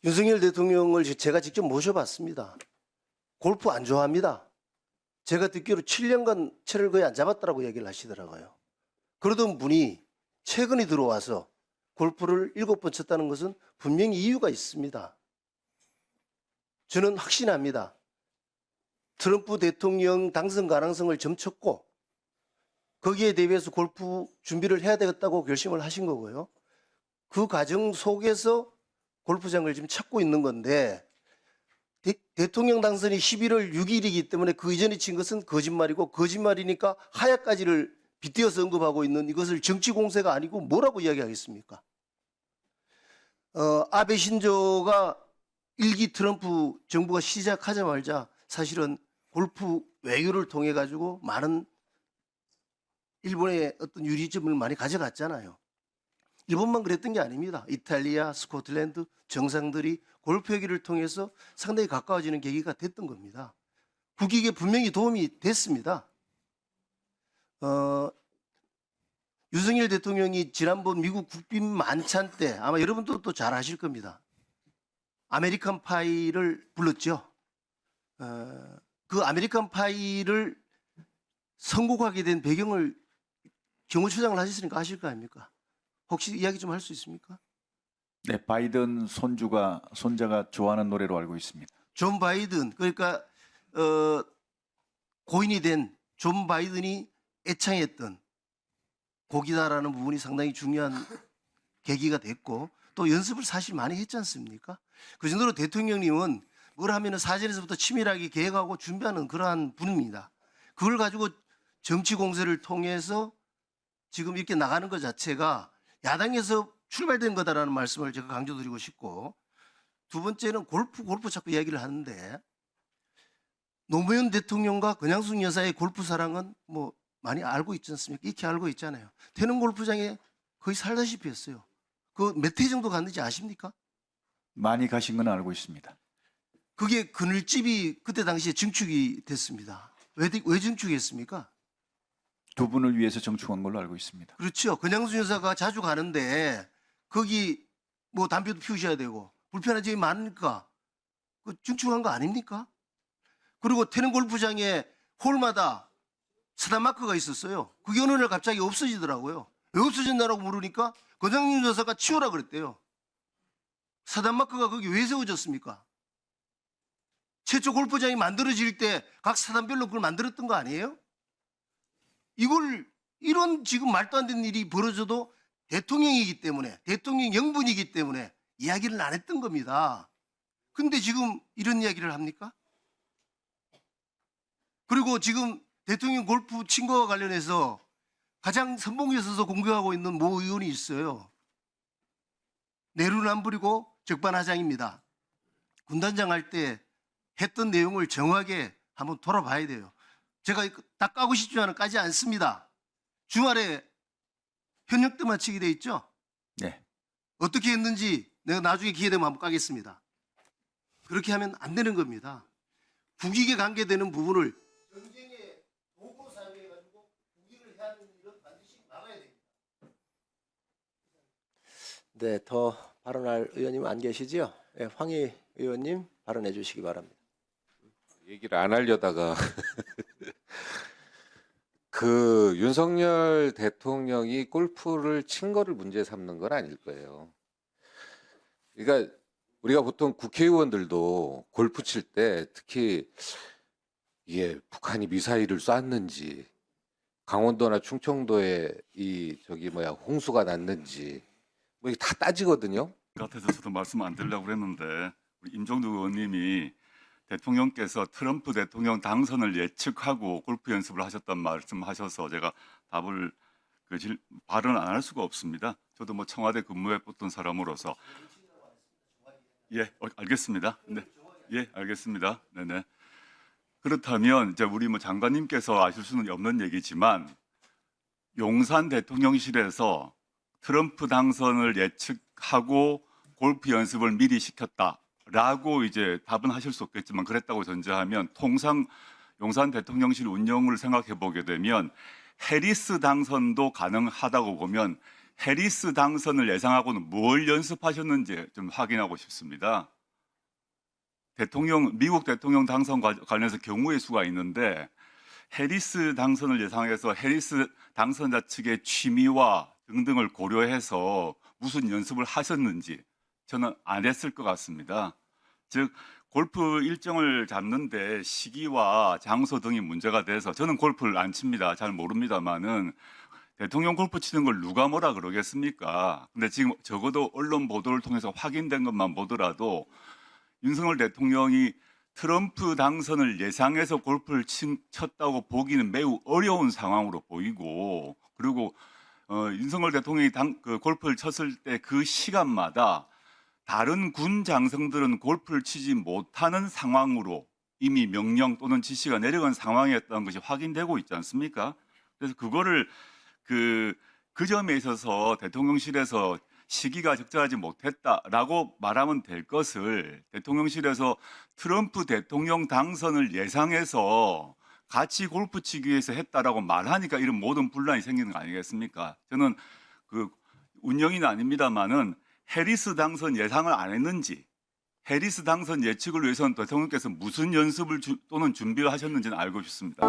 윤석열 대통령을 제가 직접 모셔봤습니다. 골프 안 좋아합니다. 제가 듣기로 7년간 채를 거의 안 잡았다고 얘기를 하시더라고요. 그러던 분이 최근에 들어와서 골프를 7번 쳤다는 것은 분명히 이유가 있습니다. 저는 확신합니다. 트럼프 대통령 당선 가능성을 점쳤고 거기에 대비해서 골프 준비를 해야 되겠다고 결심을 하신 거고요. 그 과정 속에서 골프장을 지금 찾고 있는 건데 대통령 당선이 11월 6일이기 때문에 그 이전에 친 것은 거짓말이고 거짓말이니까 하야까지를 빗대어서 언급하고 있는 이것을 정치 공세가 아니고 뭐라고 이야기하겠습니까? 아베 신조가 1기 트럼프 정부가 시작하자마자 사실은 골프 외교를 통해 가지고 많은 일본의 어떤 유리점을 많이 가져갔잖아요. 일본만 그랬던 게 아닙니다. 이탈리아, 스코틀랜드 정상들이 골프 회기를 통해서 상당히 가까워지는 계기가 됐던 겁니다. 국익에 분명히 도움이 됐습니다. 윤석열 대통령이 지난번 미국 국빈 만찬 때 아마 여러분도 또 잘 아실 겁니다. 아메리칸 파이를 불렀죠. 그 아메리칸 파이를 선곡하게 된 배경을 경호처장을 하셨으니까 아실 거 아닙니까? 혹시 이야기 좀 할 수 있습니까? 네, 바이든 손자가 좋아하는 노래로 알고 있습니다. 존 바이든, 그러니까 고인이 된 존 바이든이 애창했던 곡이다라는 부분이 상당히 중요한 계기가 됐고 또 연습을 사실 많이 했지 않습니까? 그 정도로 대통령님은 뭘 하면 사전에서부터 치밀하게 계획하고 준비하는 그러한 분입니다. 그걸 가지고 정치 공세를 통해서 지금 이렇게 나가는 것 자체가 야당에서 출발된 거다라는 말씀을 제가 강조드리고 싶고, 두 번째는 골프 자꾸 이야기를 하는데 노무현 대통령과 권양숙 여사의 골프 사랑은 뭐 많이 알고 있지 않습니까? 익히 알고 있잖아요. 태릉 골프장에 거의 살다시피 했어요. 그 몇 회 정도 갔는지 아십니까? 많이 가신 건 알고 있습니다. 그게 그늘집이 그때 당시에 증축이 됐습니다. 왜 증축했습니까? 두 분을 위해서 정축한 걸로 알고 있습니다. 그렇죠. 권양숙 여사가 자주 가는데 거기 뭐 담배도 피우셔야 되고 불편한 점이 많으니까 그 증축한 거 아닙니까? 그리고 태릉 골프장에 홀마다 사단 마크가 있었어요. 그게 어느 날 갑자기 없어지더라고요. 왜 없어졌나라고 물으니까 권양숙 여사가 치우라 그랬대요. 사단 마크가 거기 왜 세워졌습니까? 최초 골프장이 만들어질 때 각 사단별로 그걸 만들었던 거 아니에요? 이런 지금 말도 안 되는 일이 벌어져도 대통령이기 때문에, 대통령 영분이기 때문에 이야기를 안 했던 겁니다. 근데 지금 이런 이야기를 합니까? 그리고 지금 대통령 골프 친 거와 관련해서 가장 선봉에 서서 공격하고 있는 모 의원이 있어요. 내로는 안 부리고 적반하장입니다. 군단장 할 때 했던 내용을 정확하게 한번 돌아봐야 돼요. 제가 다 까고 싶지만은 까지 않습니다. 주말에 현역 때 마치게 돼 있죠? 네. 어떻게 했는지 내가 나중에 기회 되면 한번 까겠습니다. 그렇게 하면 안 되는 겁니다. 국익에 관계되는 부분을 전쟁에 도구 사용해가지고 국익을 해야 하는 일은 반드시 막아야 됩니다. 네, 더 발언할 의원님 안 계시죠? 네, 황희 의원님 발언해 주시기 바랍니다. 얘기를 안 하려다가 그 윤석열 대통령이 골프를 친 거를 문제 삼는 건 아닐 거예요. 그러니까 우리가 보통 국회의원들도 골프 칠 때 특히 이게 북한이 미사일을 쐈는지 강원도나 충청도에 홍수가 났는지 뭐 이게 다 따지거든요. 같아서 저도 말씀 안 드리려고 그랬는데 우리 임종두 의원님이 대통령께서 트럼프 대통령 당선을 예측하고 골프 연습을 하셨단 말씀하셔서 제가 답을 발언 안 할 수가 없습니다. 저도 뭐 청와대 근무해 봤던 사람으로서 알겠습니다. 네, 알겠습니다. 네네. 그렇다면 이제 우리 뭐 장관님께서 아실 수는 없는 얘기지만 용산 대통령실에서 트럼프 당선을 예측하고 골프 연습을 미리 시켰다라고 이제 답은 하실 수 없겠지만 그랬다고 전제하면 통상 용산 대통령실 운영을 생각해 보게 되면 해리스 당선도 가능하다고 보면 해리스 당선을 예상하고는 뭘 연습하셨는지 좀 확인하고 싶습니다. 미국 대통령 당선 관련해서 경우의 수가 있는데 해리스 당선을 예상해서 해리스 당선자 측의 취미와 등등을 고려해서 무슨 연습을 하셨는지 저는 안 했을 것 같습니다. 즉 골프 일정을 잡는데 시기와 장소 등이 문제가 돼서 저는 골프를 안 칩니다. 잘 모릅니다만은 대통령 골프 치는 걸 누가 뭐라 그러겠습니까? 근데 지금 적어도 언론 보도를 통해서 확인된 것만 보더라도 윤석열 대통령이 트럼프 당선을 예상해서 골프를 쳤다고 보기는 매우 어려운 상황으로 보이고, 그리고 윤석열 대통령이 골프를 쳤을 때 그 시간마다 다른 군 장성들은 골프를 치지 못하는 상황으로 이미 명령 또는 지시가 내려간 상황이었다는 것이 확인되고 있지 않습니까? 그래서 그거를 그 점에 있어서 대통령실에서 시기가 적절하지 못했다라고 말하면 될 것을 대통령실에서 트럼프 대통령 당선을 예상해서 같이 골프 치기 위해서 했다라고 말하니까 이런 모든 분란이 생기는 거 아니겠습니까? 저는 그 운영인은 아닙니다만은 해리스 당선 예상을 안 했는지, 해리스 당선 예측을 위해서는 대통령께서 무슨 연습을 또는 준비를 하셨는지는 알고 싶습니다.